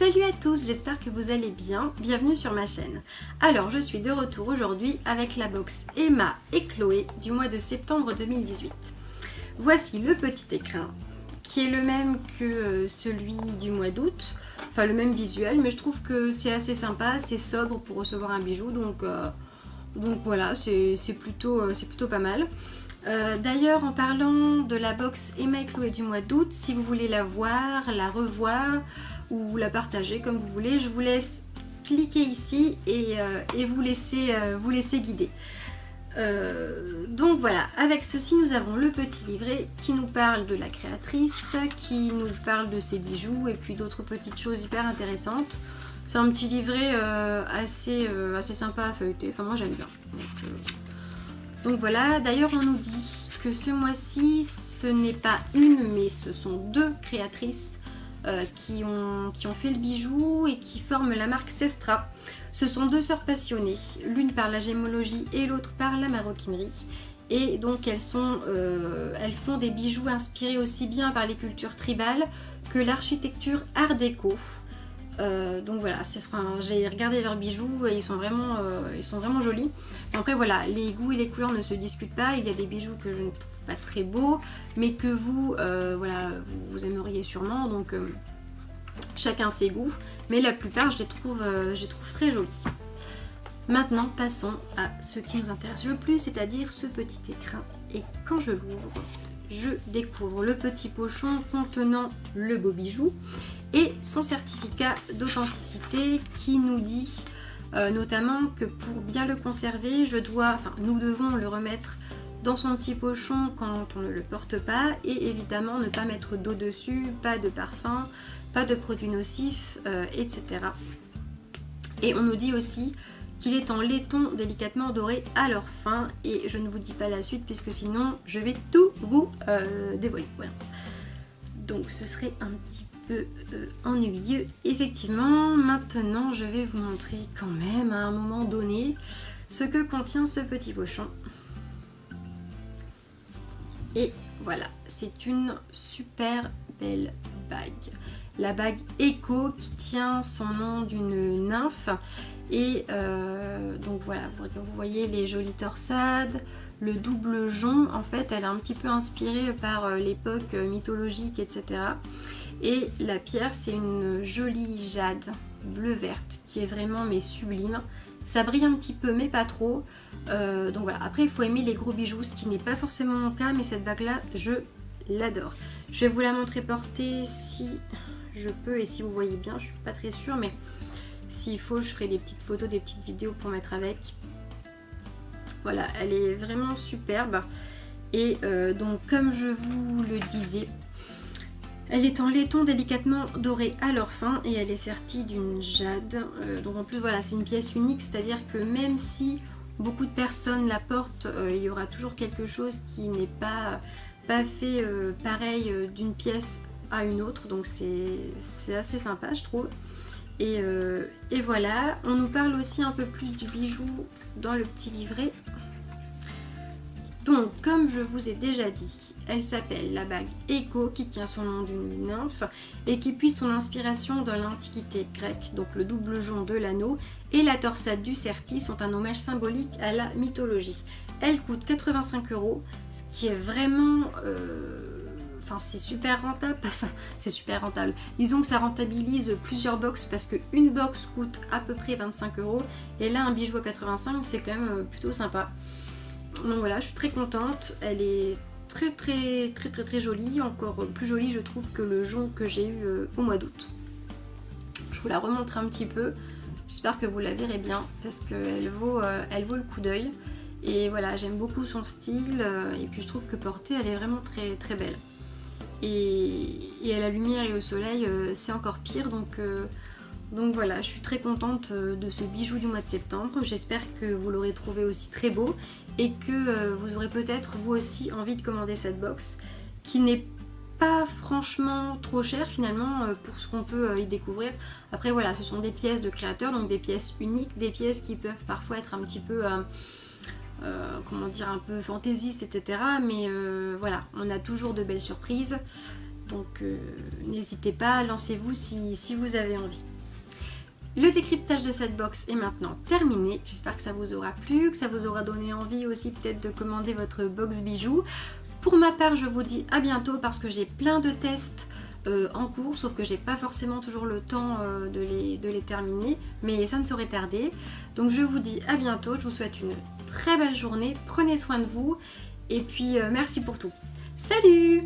Salut à tous, j'espère que vous allez bien, bienvenue sur ma chaîne. Alors je suis de retour aujourd'hui avec la box Emma et Chloé du mois de septembre 2018. Voici le petit écrin qui est le même que celui du mois d'août, enfin le même visuel, mais je trouve que c'est assez sympa, c'est sobre pour recevoir un bijou, donc voilà, c'est plutôt pas mal. D'ailleurs, en parlant de la box Emma et Chloé du mois d'août, si vous voulez la voir, la revoir ou la partager comme vous voulez, je vous laisse cliquer ici et vous laisser guider. Donc voilà, avec ceci nous avons le petit livret qui nous parle de la créatrice, qui nous parle de ses bijoux et puis d'autres petites choses hyper intéressantes. C'est un petit livret assez sympa à feuilleter, enfin moi j'aime bien. Donc voilà, d'ailleurs on nous dit que ce mois-ci ce n'est pas une mais ce sont deux créatrices qui ont fait le bijou et qui forment la marque Sestra. Ce sont deux sœurs passionnées, l'une par la gémologie et l'autre par la maroquinerie. Et donc elles font des bijoux inspirés aussi bien par les cultures tribales que l'architecture art déco. Donc voilà, j'ai regardé leurs bijoux et ils sont vraiment jolis. Après voilà, les goûts et les couleurs ne se discutent pas. Il y a des bijoux que je ne trouve pas très beaux, mais que vous aimeriez sûrement. Donc chacun ses goûts, mais la plupart je les trouve très jolis. Maintenant passons à ce qui nous intéresse le plus, c'est-à-dire ce petit écrin. Et quand je l'ouvre, je découvre le petit pochon contenant le beau bijou et son certificat d'authenticité qui nous dit notamment que pour bien le conserver, nous devons le remettre dans son petit pochon quand on ne le porte pas et évidemment ne pas mettre d'eau dessus, pas de parfum, pas de produits nocifs, etc. Et on nous dit aussi qu'il est en laiton délicatement doré à leur fin et je ne vous dis pas la suite puisque sinon je vais tout vous dévoiler. Voilà. Donc ce serait un petit peu ennuyeux effectivement. Maintenant je vais vous montrer quand même à un moment donné ce que contient ce petit pochon. Et voilà, c'est une super belle bague. La bague Echo qui tient son nom d'une nymphe. Et donc voilà, vous voyez les jolies torsades, le double jonc, en fait elle est un petit peu inspirée par l'époque mythologique, etc. Et la pierre c'est une jolie jade bleu-verte qui est vraiment sublime. Ça brille un petit peu mais pas trop. Donc voilà, après il faut aimer les gros bijoux, ce qui n'est pas forcément mon cas, mais cette bague là je l'adore. Je vais vous la montrer portée si je peux et si vous voyez bien, je suis pas très sûre, mais s'il faut, je ferai des petites photos, des petites vidéos pour mettre avec. Voilà, elle est vraiment superbe. Et donc, comme je vous le disais, elle est en laiton délicatement doré à leur fin et elle est sertie d'une jade. Donc en plus, voilà, c'est une pièce unique, c'est-à-dire que même si beaucoup de personnes la portent, il y aura toujours quelque chose qui n'est pas fait pareil d'une pièce à une autre. Donc c'est assez sympa, je trouve. Et voilà, on nous parle aussi un peu plus du bijou dans le petit livret. Donc, comme je vous ai déjà dit, elle s'appelle la bague Echo qui tient son nom d'une nymphe et qui puise son inspiration dans l'antiquité grecque, donc le double jonc de l'anneau et la torsade du certi sont un hommage symbolique à la mythologie. Elle coûte 85 €, ce qui est vraiment... c'est super rentable, disons que ça rentabilise plusieurs box parce qu'une box coûte à peu près 25 € et là un bijou à 85 c'est quand même plutôt sympa. Donc voilà, je suis très contente, elle est très jolie, encore plus jolie je trouve que le jonc que j'ai eu au mois d'août. Je vous la remontre un petit peu, j'espère que vous la verrez bien parce qu'elle vaut le coup d'œil. Et voilà, j'aime beaucoup son style et puis je trouve que portée elle est vraiment très belle. Et à la lumière et au soleil c'est encore pire, donc voilà, je suis très contente de ce bijou du mois de septembre. J'espère que vous l'aurez trouvé aussi très beau et que vous aurez peut-être vous aussi envie de commander cette box qui n'est pas franchement trop chère finalement pour ce qu'on peut y découvrir. Après voilà, ce sont des pièces de créateurs, donc des pièces uniques, des pièces qui peuvent parfois être un petit peu... un peu fantaisiste, etc. Mais voilà, on a toujours de belles surprises. Donc n'hésitez pas, lancez-vous si vous avez envie. Le décryptage de cette box est maintenant terminé. J'espère que ça vous aura plu, que ça vous aura donné envie aussi peut-être de commander votre box bijoux. Pour ma part, je vous dis à bientôt parce que j'ai plein de tests en cours, sauf que j'ai pas forcément toujours le temps de les terminer, mais ça ne saurait tarder. Donc je vous dis à bientôt, je vous souhaite une très belle journée, prenez soin de vous et puis merci pour tout. Salut!